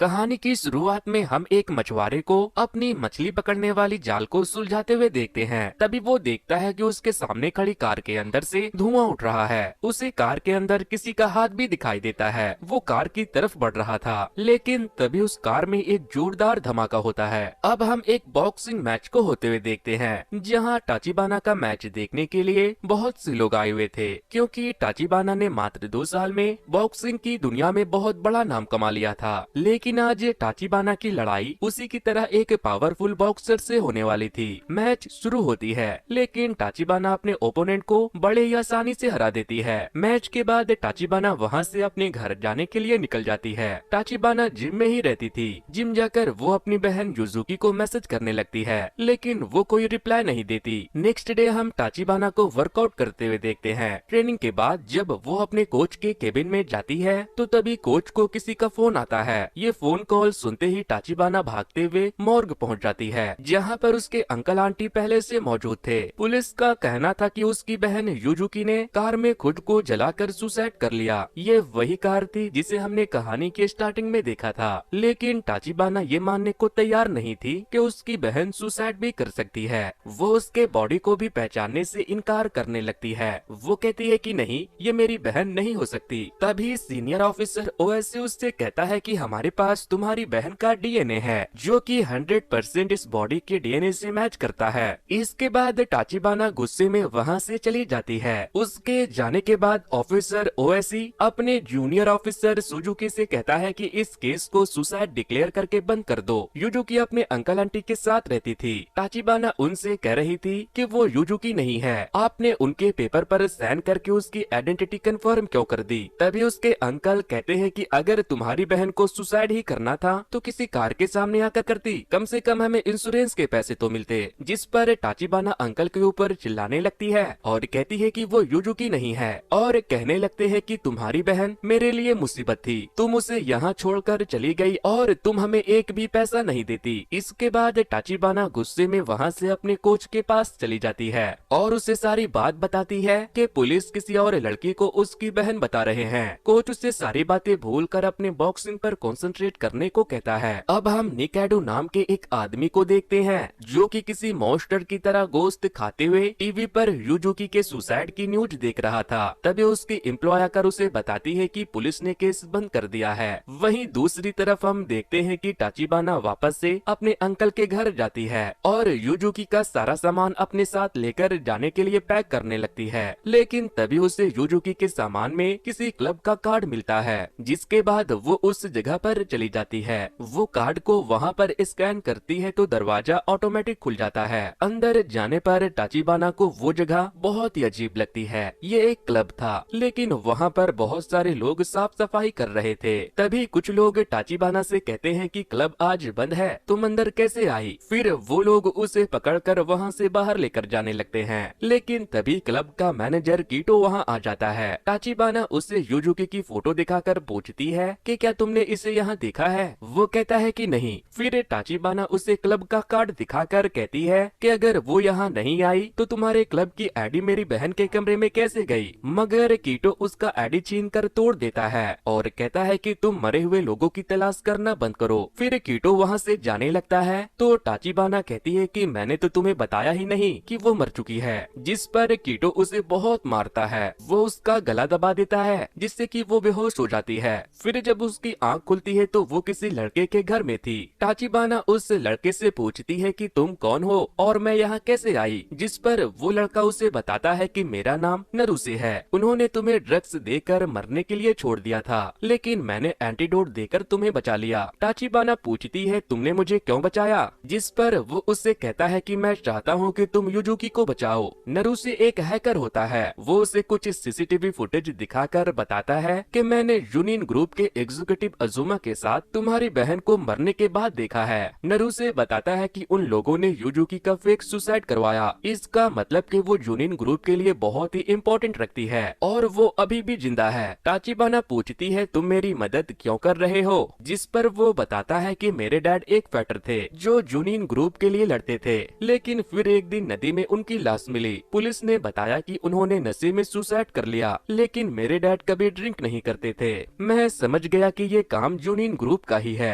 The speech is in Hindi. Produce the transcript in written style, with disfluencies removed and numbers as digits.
कहानी की शुरुआत में हम एक मछुआरे को अपनी मछली पकड़ने वाली जाल को सुलझाते हुए देखते हैं। तभी वो देखता है कि उसके सामने खड़ी कार के अंदर से धुआं उठ रहा है। उसे कार के अंदर किसी का हाथ भी दिखाई देता है। वो कार की तरफ बढ़ रहा था, लेकिन तभी उस कार में एक जोरदार धमाका होता है। अब हम एक बॉक्सिंग मैच को होते हुए देखते हैं, जहाँ टाचिबाना का मैच देखने के लिए बहुत से लोग आए हुए थे, क्योंकि टाचिबाना ने मात्र 2 साल में बॉक्सिंग की दुनिया में बहुत बड़ा नाम कमा लिया था। लेकिन आज टाचिबाना की लड़ाई उसी की तरह एक पावरफुल बॉक्सर से होने वाली थी। मैच शुरू होती है, लेकिन टाचिबाना अपने ओपोनेंट को बड़े ही आसानी से हरा देती है। मैच के बाद टाचिबाना वहां से अपने घर जाने के लिए निकल जाती है। टाचिबाना जिम में ही रहती थी। जिम जाकर वो अपनी बहन युजुकी को मैसेज करने लगती है, लेकिन वो कोई रिप्लाई नहीं देती। नेक्स्ट डे हम टाचिबाना को वर्कआउट करते हुए देखते हैं। ट्रेनिंग के बाद जब वो अपने कोच के केबिन में जाती है, तो तभी कोच को किसी का फोन आता है। ये फोन कॉल सुनते ही टाचिबाना भागते हुए मॉर्ग पहुंच जाती है, जहां पर उसके अंकल आंटी पहले से मौजूद थे। पुलिस का कहना था कि उसकी बहन युजुकी ने कार में खुद को जलाकर सुसाइड कर लिया। ये वही कार थी जिसे हमने कहानी के स्टार्टिंग में देखा था। लेकिन टाचिबाना ये मानने को तैयार नहीं थी कि उसकी बहन सुसाइड भी कर सकती है। वो उसके बॉडी को भी पहचानने से इनकार करने लगती है। वो कहती है कि नहीं, ये मेरी बहन नहीं हो सकती। तभी सीनियर ऑफिसर ओएससी उससे कहता है कि हमारे पास तुम्हारी बहन का डीएनए है, जो कि 100% इस बॉडी के डीएनए से मैच करता है। इसके बाद टाचिबाना गुस्से में वहां से चली जाती है। उसके जाने के बाद ऑफिसर ओएससी अपने जूनियर ऑफिसर सुजुकी से कहता है कि इस केस को सुसाइड डिक्लेयर करके बंद कर दो। युजुकी अपने अंकल आंटी के साथ रहती थी। टाचिबाना उनसे कह रही थी कि वो युजुकी नहीं है। आपने उनके पेपर पर साइन करके उसकी आइडेंटिटी कंफर्म क्यों कर दी? तभी उसके अंकल कहते हैं कि अगर तुम्हारी बहन को सुसाइड ही करना था तो किसी कार के सामने आकर करती, कम से कम हमें इंश्योरेंस के पैसे तो मिलते। जिस पर टाचिबाना अंकल के ऊपर चिल्लाने लगती है और कहती है कि वो युजुकी नहीं है, और कहने लगते हैं कि तुम्हारी बहन मेरे लिए मुसीबत थी, तुम उसे यहाँ छोड़कर चली गई और तुम हमें एक भी पैसा नहीं देती। इसके बाद टाचिबाना गुस्से में वहाँ से अपने कोच के पास चली जाती है और उसे सारी बात बताती है कि पुलिस किसी और लड़की को उसकी बहन बता रहे हैं। कोच उससे सारी बातें भूलकर अपने बॉक्सिंग पर कंसंट्रेट करने को कहता है। अब हम निकाडो नाम के एक आदमी को देखते हैं, जो कि किसी मॉन्स्टर की तरह गोश्त खाते हुए टीवी पर युजुकी के सुसाइड की न्यूज देख रहा था। तभी उसकी एम्प्लॉय आकर उसे बताती है कि पुलिस ने केस बंद कर दिया है। वहीं दूसरी तरफ हम देखते हैं कि टाचिबाना वापस से अपने अंकल के घर जाती है और युजुकी का सारा सामान अपने साथ लेकर जाने के लिए पैक करने लगती है। लेकिन तभी उसे युजुकी के सामान में किसी क्लब का कार्ड मिलता है, जिसके बाद वो उस जगह पर चली जाती है। वो कार्ड को वहाँ पर स्कैन करती है तो दरवाजा ऑटोमेटिक खुल जाता है। अंदर जाने पर टाचिबाना को वो जगह बहुत ही अजीब लगती है। ये एक क्लब था, लेकिन वहाँ पर बहुत सारे लोग साफ सफाई कर रहे थे। तभी कुछ लोग टाचिबाना से कहते हैं कि क्लब आज बंद है, तुम अंदर कैसे आई? फिर वो लोग उसे पकड़कर वहाँ से बाहर लेकर जाने लगते हैं। लेकिन तभी क्लब का मैनेजर कीटो वहाँ आ जाता है। टाचिबाना उसे युजुकी की फोटो दिखाकर पूछती है कि क्या तुमने इसे यहाँ देखा है? वो कहता है कि नहीं। फिर टाचिबाना उसे क्लब का कार्ड दिखाकर कहती है कि अगर वो यहाँ नहीं आई तो तुम्हारे क्लब की आईडी मेरी बहन के कमरे में कैसे गई? मगर कीटो उसका आईडी छीन कर तोड़ देता है और कहता है कि तुम मरे हुए लोगों की तलाश करना बंद करो। फिर कीटो वहाँ से जाने लगता है तो टाचिबाना कहती है कि मैंने तो तुम्हें बताया ही नहीं कि वो मर चुकी है। जिस पर कीटो उसे बहुत मारता है। वो उसका गला दबा देता है, जिससे कि वो बेहोश हो जाती है। फिर जब उसकी आंख खुलती है तो वो किसी लड़के के घर में थी। टाचिबाना उस लड़के से पूछती है कि तुम कौन हो और मैं यहाँ कैसे आई? जिस पर वो लड़का उसे बताता है कि मेरा नाम नरुसे है, उन्होंने तुम्हें ड्रग्स देकर मरने के लिए छोड़ दिया था, लेकिन मैंने एंटीडोट देकर तुम्हें बचा लिया। टाचिबाना पूछती है तुमने मुझे क्यों बचाया? जिस पर वो उससे कहता है कि मैं चाहता हूँ कि तुम युजुकी को बचाओ। नरुसे एक हैकर होता है। वो उसे कुछ सीसीटीवी फुटेज दिखाकर बताता है कि मैंने यूनियन ग्रुप के एग्जीक्यूटिव अजुमा के साथ तुम्हारी बहन को मरने के बाद देखा है। नरुसे बताता है कि उन लोगों ने युजुकी का फेक सुसाइड करवाया। इसका मतलब कि वो यूनियन ग्रुप के लिए बहुत ही इम्पोर्टेंट रखती है और वो अभी भी जिंदा है। टाचिबाना पूछती है तुम मेरी मदद क्यों कर रहे हो? जिस पर वो बताता है कि मेरे डैड एक फाइटर थे जो यूनियन ग्रुप के लिए लड़ते थे, लेकिन फिर एक दिन नदी में उनकी लाश मिली। पुलिस ने बताया कि उन्होंने नशे में सुसाइड कर लिया, लेकिन मेरे डैड कभी ड्रिंक नहीं करते थे। मैं समझ गया कि ये काम यूनियन ग्रुप का ही है।